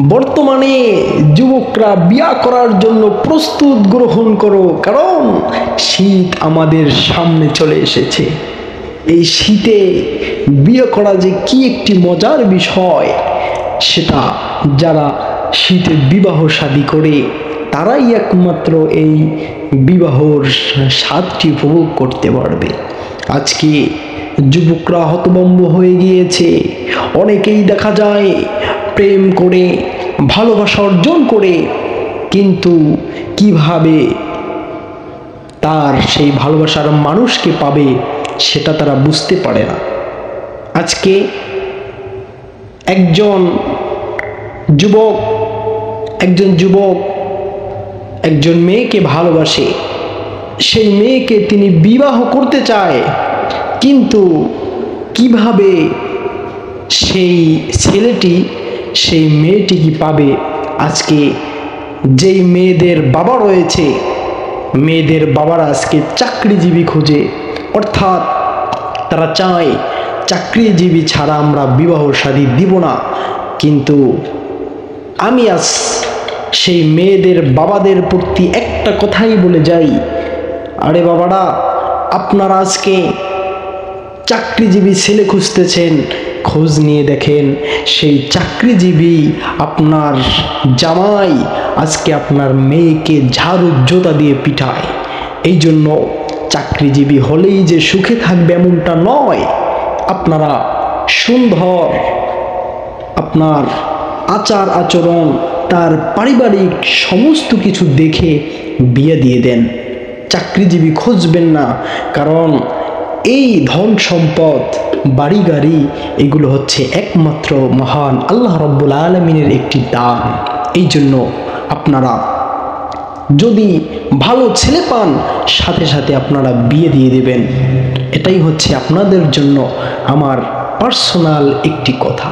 বর্তমানে যুবকরা বিয়ে করার জন্য প্রস্তুত গ্রহণ করো, কারণ শীত আমাদের সামনে চলে এসেছে। এই শীতে বিয়ে করা যে কি একটি মজার বিষয়, সেটা যারা শীতে বিবাহ শাদী করে তারাই একমাত্র এই বিবাহর স্বাদটি উপভোগ করতে পারবে। আজকে যুবকরা হতভম্ব হয়ে গিয়েছে। অনেকেই দেখা যায় প্রেম করে ভালোবাসা অর্জন করে, কিন্তু কিভাবে তার সেই ভালোবাসার মানুষকে পাবে সেটা তারা বুঝতে পারে না। আজকে একজন যুবক একজন মেয়েকে ভালোবাসে, সেই মেয়েকে তিনি বিবাহ করতে চায়, কিন্তু কিভাবে সেই ছেলেটি সেই মেয়েটিকে পাবে? আজকে যেই মেয়েদের বাবা রয়েছে, মেয়েদের বাবারা আজকে চাকরিজীবী খোঁজে, অর্থাৎ তারা চায় চাকরিজীবী ছাড়া আমরা বিবাহ শাদী দিব না। কিন্তু আমি আজ সেই মেয়েদের বাবাদের প্রতি একটা কথাই বলে যাই, আরে বাবারা, আপনারা আজকে চাকরিজীবী ছেলে খুঁজতেছেন, খোঁজ নিয়ে দেখেন সেই চাকরিজীবী আপনার জামাই আজকে আপনার মেয়েকে ঝাড়ু জোতা দিয়ে পিটায়। এই জন্য চাকরিজীবী হলেই যে সুখে থাকবে এমনটা নয়। আপনারা সুন্দর আপনার আচার আচরণ, তার পারিবারিক সমস্ত কিছু দেখে বিয়ে দিয়ে দেন, চাকরিজীবী খুঁজবেন না। কারণ এই ধন সম্পদ, বাড়ি গাড়ি, এগুলো হচ্ছে একমাত্র মহান আল্লাহ রাব্বুল আলামিনের একটি দান। এই জন্য আপনারা যদি ভালো ছেলে পান, সাথে সাথে আপনারা বিয়ে দিয়ে দেবেন। এটাই হচ্ছে আপনাদের জন্য আমার পার্সোনাল একটি কথা।